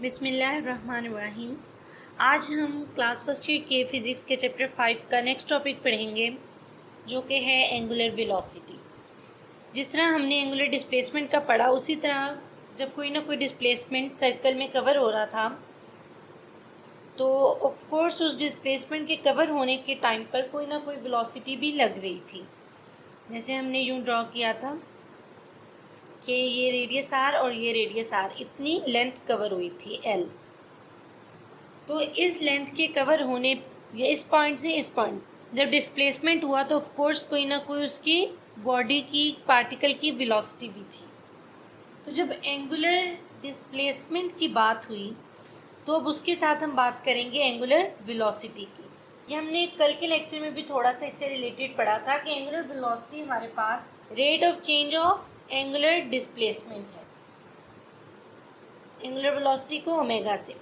बिस्मिल्लाहिर्रहमानिर्रहीम। आज हम क्लास फर्स्ट ईयर के फ़िज़िक्स के चैप्टर 5 का नेक्स्ट टॉपिक पढ़ेंगे, जो कि है एंगुलर वेलोसिटी। जिस तरह हमने एंगुलर डिस्प्लेसमेंट का पढ़ा, उसी तरह जब कोई ना कोई डिस्प्लेसमेंट सर्कल में कवर हो रहा था, तो ऑफ कोर्स उस डिस्प्लेसमेंट के कवर होने के टाइम पर कोई ना कोई वेलोसिटी भी लग रही थी। जैसे हमने यूँ ड्रॉ किया था कि ये रेडियस आर और ये रेडियस आर, इतनी लेंथ कवर हुई थी एल। तो इस लेंथ के कवर होने या इस पॉइंट से इस पॉइंट जब डिस्प्लेसमेंट हुआ, तो ऑफ कोर्स कोई ना कोई उसकी बॉडी की पार्टिकल की वेलोसिटी भी थी। तो जब एंगुलर डिस्प्लेसमेंट की बात हुई, तो अब उसके साथ हम बात करेंगे एंगुलर वेलोसिटी की। ये हमने कल के लेक्चर में भी थोड़ा सा इससे रिलेटेड पढ़ा था कि एंगुलर वेलोसिटी हमारे पास rate of change of angular displacement है। एंगुलर वेलोसिटी को ओमेगा से,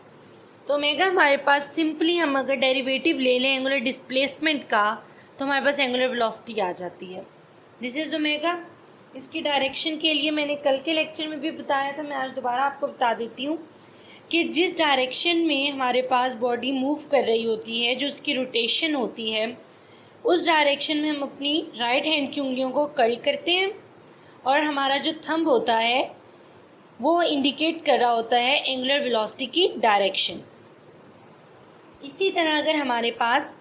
तो ओमेगा हमारे पास सिंपली हम अगर डेरिवेटिव ले लें एंगुलर डिस्प्लेसमेंट का, तो हमारे पास एंगुलर वेलोसिटी आ जाती है। This is omega. इसकी डायरेक्शन के लिए मैंने कल के लेक्चर में भी बताया था, मैं आज दोबारा आपको बता देती हूँ कि जिस डायरेक्शन में हमारे पास बॉडी मूव कर रही होती है, जो उसकी रोटेशन होती है, उस डायरेक्शन में हम अपनी राइट हैंड की उंगलियों को कर्ल करते हैं और हमारा जो थंब होता है वो इंडिकेट कर रहा होता है एंगुलर वेलोसिटी की डायरेक्शन। इसी तरह अगर हमारे पास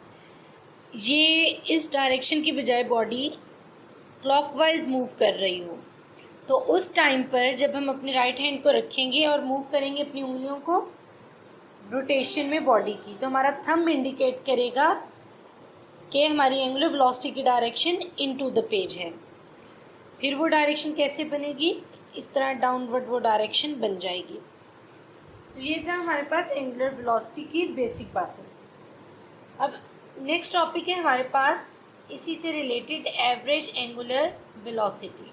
ये इस डायरेक्शन की बजाय बॉडी क्लॉकवाइज मूव कर रही हो, तो उस टाइम पर जब हम अपनी राइट हैंड को रखेंगे और मूव करेंगे अपनी उंगलियों को रोटेशन में बॉडी की, तो हमारा थंब इंडिकेट करेगा कि हमारी एंगुलर वेलोसिटी की डायरेक्शन इनटू द पेज है। फिर वो डायरेक्शन कैसे बनेगी, इस तरह डाउनवर्ड वो डायरेक्शन बन जाएगी। तो ये था हमारे पास एंगुलर वेलोसिटी की बेसिक बातें। अब नेक्स्ट टॉपिक है हमारे पास इसी से रिलेटेड एवरेज एंगुलर वेलोसिटी।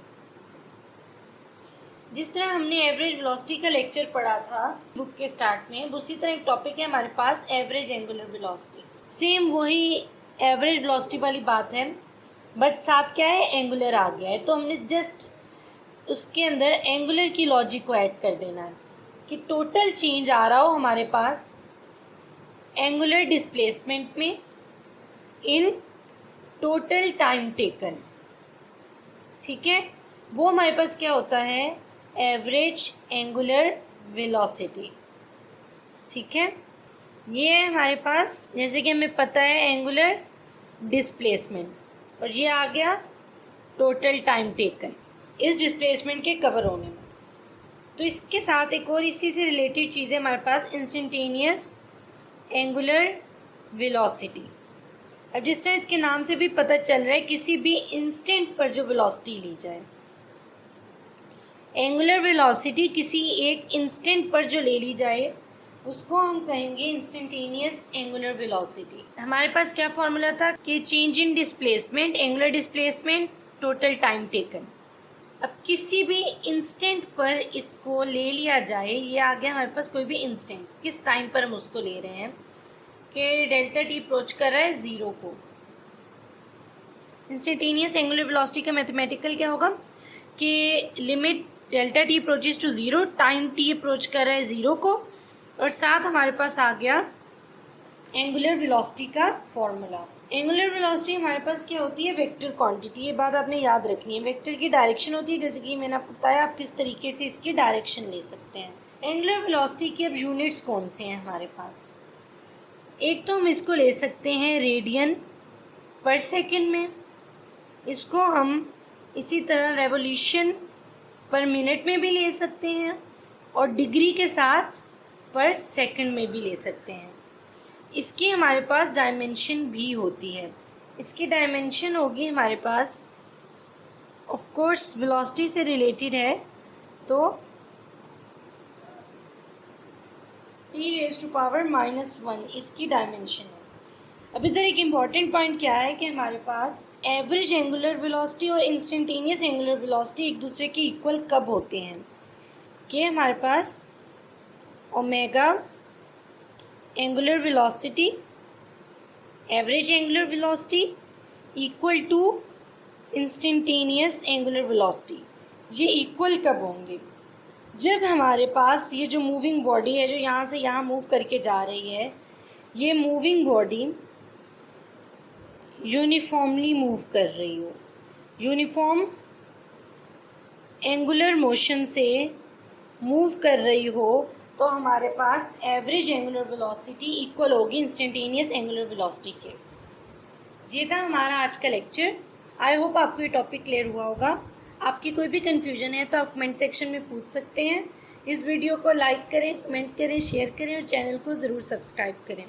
जिस तरह हमने एवरेज वेलोसिटी का लेक्चर पढ़ा था बुक के स्टार्ट में, उसी तरह एक टॉपिक है हमारे पास एवरेज एंगुलर वेलोसिटी। सेम वही एवरेज वेलोसिटी वाली बात है, बट साथ क्या है, एंगुलर आ गया है। तो हमने जस्ट उसके अंदर एंगुलर की लॉजिक को ऐड कर देना है कि टोटल चेंज आ रहा हो हमारे पास एंगुलर डिस्प्लेसमेंट में इन टोटल टाइम टेकन। ठीक है, वो हमारे पास क्या होता है, एवरेज एंगुलर वेलोसिटी। ठीक है, ये है हमारे पास, जैसे कि हमें पता है एंगुलर डिस्प्लेसमेंट, और ये आ गया टोटल टाइम टेकन इस डिस्प्लेसमेंट के कवर होने में। तो इसके साथ एक और इसी से रिलेटेड चीज़ें हमारे पास इंस्टेंटेनियस एंगुलर वेलोसिटी। अब जिस तरह इसके नाम से भी पता चल रहा है, किसी भी इंस्टेंट पर जो वेलोसिटी ली जाए, एंगुलर वेलोसिटी किसी एक इंस्टेंट पर जो ले ली जाए, उसको हम कहेंगे इंस्टेंटेनियस एंगुलर वेलोसिटी। हमारे पास क्या फॉर्मूला था कि change in displacement, angular displacement, total time taken. अब किसी भी इंस्टेंट पर इसको ले लिया जाए, ये आ गया हमारे पास कोई भी इंस्टेंट, किस टाइम पर हम उसको ले रहे हैं कि डेल्टा टी अप्रोच कर रहा है ज़ीरो को। इंस्टेंटेनियस एंगुलर वेलोसिटी का मैथमेटिकल क्या होगा कि limit delta t approaches to zero, time t approach कर रहा है ज़ीरो को, और साथ हमारे पास आ गया एंगुलर वेलोसिटी का फॉर्मूला। एंगुलर वेलोसिटी हमारे पास क्या होती है, वेक्टर क्वांटिटी। ये बात आपने याद रखनी है। वेक्टर की डायरेक्शन होती है, जैसे कि मैंने आपको बताया आप किस तरीके से इसकी डायरेक्शन ले सकते हैं। एंगुलर वेलोसिटी की अब यूनिट्स कौन से हैं हमारे पास, एक तो हम इसको ले सकते हैं रेडियन पर सेकेंड में, इसको हम इसी तरह रेवोल्यूशन पर मिनट में भी ले सकते हैं, और डिग्री के साथ पर सेकंड में भी ले सकते हैं। इसकी हमारे पास डायमेंशन भी होती है। इसकी डायमेंशन होगी हमारे पास, ऑफ कोर्स वेलोसिटी से रिलेटेड है, तो t⁻⁻1 इसकी डायमेंशन है। अब इधर एक इम्पॉर्टेंट पॉइंट क्या है कि हमारे पास एवरेज एंगुलर वेलोसिटी और इंस्टेंटेनियस एंगुलर वेलोसिटी एक दूसरे के इक्वल कब होते हैं, कि हमारे पास omega angular velocity, average angular velocity equal to instantaneous angular velocity, ये इक्वल कब होंगे, जब हमारे पास ये जो मूविंग बॉडी है जो यहाँ से यहाँ मूव करके जा रही है, ये मूविंग बॉडी यूनिफॉर्मली मूव कर रही हो, यूनिफॉर्म एंगुलर मोशन से मूव कर रही हो, तो हमारे पास एवरेज एंगुलर वेलोसिटी इक्वल होगी इंस्टेंटेनियस एंगुलर वेलोसिटी के। ये था हमारा आज का लेक्चर। आई होप आपको ये टॉपिक क्लियर हुआ होगा। आपकी कोई भी कन्फ्यूजन है तो आप कमेंट सेक्शन में पूछ सकते हैं। इस वीडियो को लाइक करें, कमेंट करें, शेयर करें और चैनल को ज़रूर सब्सक्राइब करें।